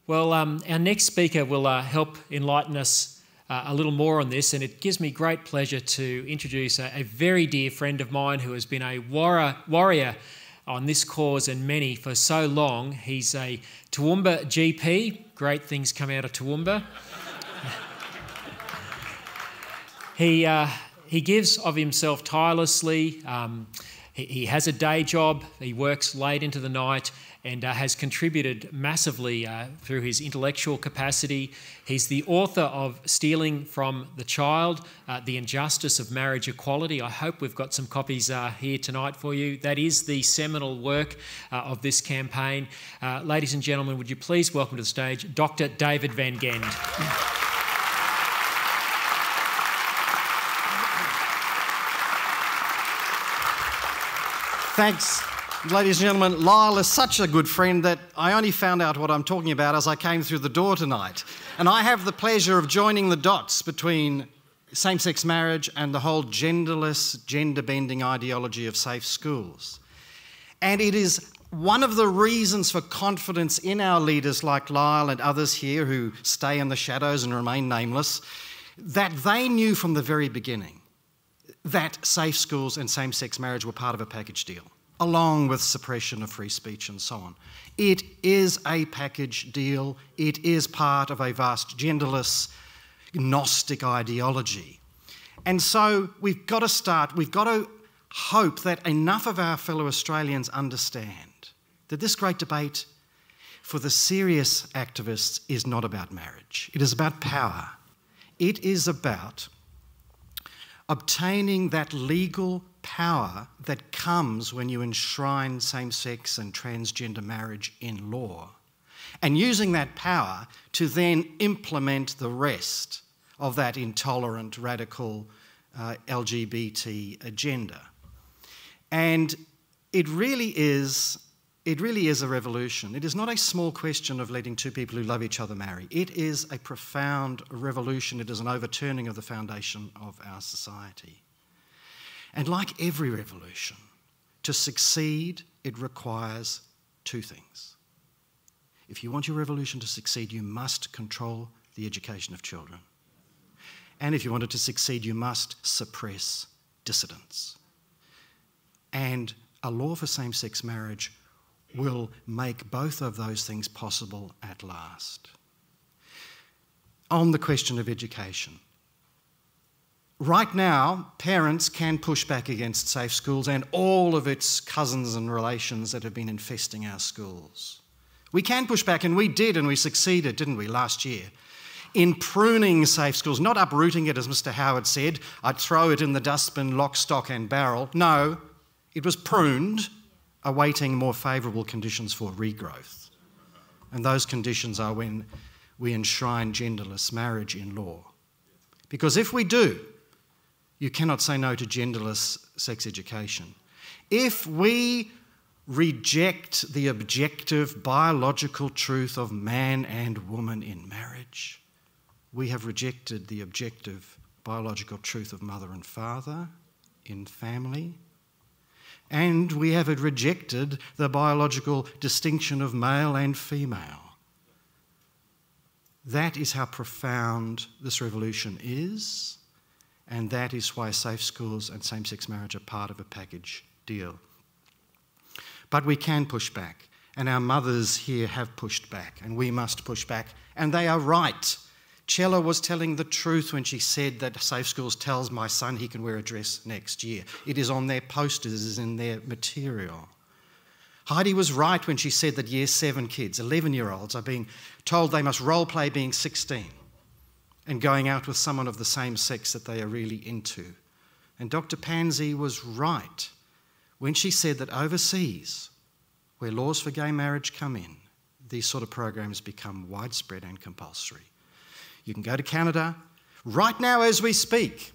Well, our next speaker will help enlighten us a little more on this, and it gives me great pleasure to introduce a very dear friend of mine who has been a warrior on this cause and many for so long. He's a Toowoomba GP. Great things come out of Toowoomba. He gives of himself tirelessly. He has a day job. He works late into the night and has contributed massively through his intellectual capacity. He's the author of Stealing from the Child, The Injustice of Marriage Equality. I hope we've got some copies here tonight for you. That is the seminal work of this campaign. Ladies and gentlemen, would you please welcome to the stage Dr. David Van Gend. Thanks, ladies and gentlemen. Lyle is such a good friend that I only found out what I'm talking about as I came through the door tonight. And I have the pleasure of joining the dots between same-sex marriage and the whole genderless, gender-bending ideology of safe schools. And it is one of the reasons for confidence in our leaders like Lyle and others here who stay in the shadows and remain nameless, that they knew from the very beginning that safe schools and same-sex marriage were part of a package deal, along with suppression of free speech and so on. It is a package deal. It is part of a vast genderless, Gnostic ideology. And so we've got to hope that enough of our fellow Australians understand that this great debate for the serious activists is not about marriage. It is about power. It is about obtaining that legal power that comes when you enshrine same-sex and transgender marriage in law, and using that power to then implement the rest of that intolerant, radical LGBT agenda. And it really is a revolution. It is not a small question of letting two people who love each other marry. It is a profound revolution. It is an overturning of the foundation of our society. And like every revolution, to succeed, it requires two things. If you want your revolution to succeed, you must control the education of children. And if you want it to succeed, you must suppress dissidents. And a law for same-sex marriage will make both of those things possible at last. On the question of education, right now, parents can push back against safe schools and all of its cousins and relations that have been infesting our schools. We can push back, and we did, and we succeeded, didn't we, last year, in pruning safe schools, not uprooting it, as Mr. Howard said. I'd throw it in the dustbin, lock, stock and barrel. No, it was pruned, awaiting more favourable conditions for regrowth. And those conditions are when we enshrine genderless marriage in law. Because if we do, you cannot say no to genderless sex education. If we reject the objective biological truth of man and woman in marriage, we have rejected the objective biological truth of mother and father in family, and we have rejected the biological distinction of male and female. That is how profound this revolution is, and that is why safe schools and same-sex marriage are part of a package deal. But we can push back, and our mothers here have pushed back, and we must push back, and they are right. Chella was telling the truth when she said that Safe Schools tells my son he can wear a dress next year. It is on their posters, it is in their material. Heidi was right when she said that Year 7 kids, 11-year-olds, are being told they must role play being 16 and going out with someone of the same sex that they are really into. And Dr. Pansy was right when she said that overseas, where laws for gay marriage come in, these sort of programs become widespread and compulsory. You can go to Canada. Right now as we speak,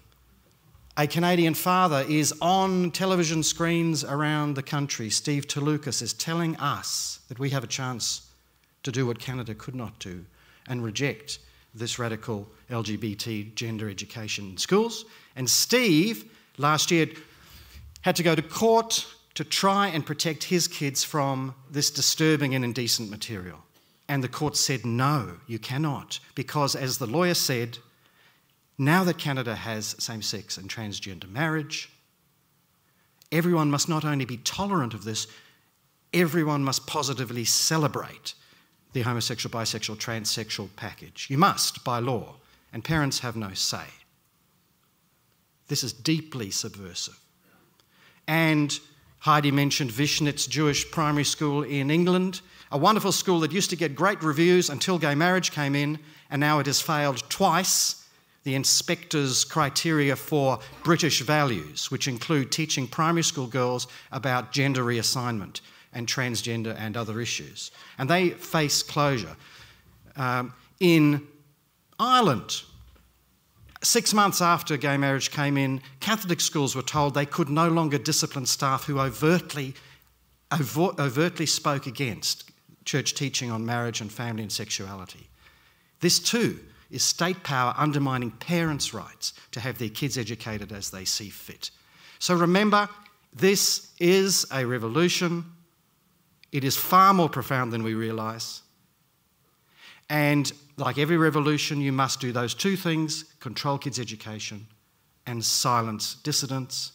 a Canadian father is on television screens around the country. Steve Touloukas is telling us that we have a chance to do what Canada could not do and reject this radical LGBT gender education in schools. And Steve, last year, had to go to court to try and protect his kids from this disturbing and indecent material. And the court said, no, you cannot, because as the lawyer said, now that Canada has same-sex and transgender marriage, everyone must not only be tolerant of this, everyone must positively celebrate the homosexual, bisexual, transsexual package. You must, by law, and parents have no say. This is deeply subversive. And Heidi mentioned Vishnitz Jewish Primary School in England, a wonderful school that used to get great reviews until gay marriage came in, and now it has failed twice the inspector's criteria for British values, which include teaching primary school girls about gender reassignment and transgender and other issues. And they face closure. In Ireland, 6 months after gay marriage came in, Catholic schools were told they could no longer discipline staff who overtly spoke against church teaching on marriage and family and sexuality. This too is state power undermining parents' rights to have their kids educated as they see fit. So remember, this is a revolution. It is far more profound than we realise. And like every revolution, you must do those two things: control kids' education and silence dissidents.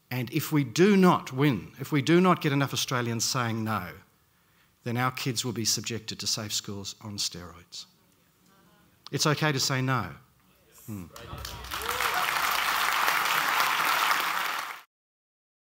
And if we do not win, if we do not get enough Australians saying no, then our kids will be subjected to safe schools on steroids. It's okay to say no.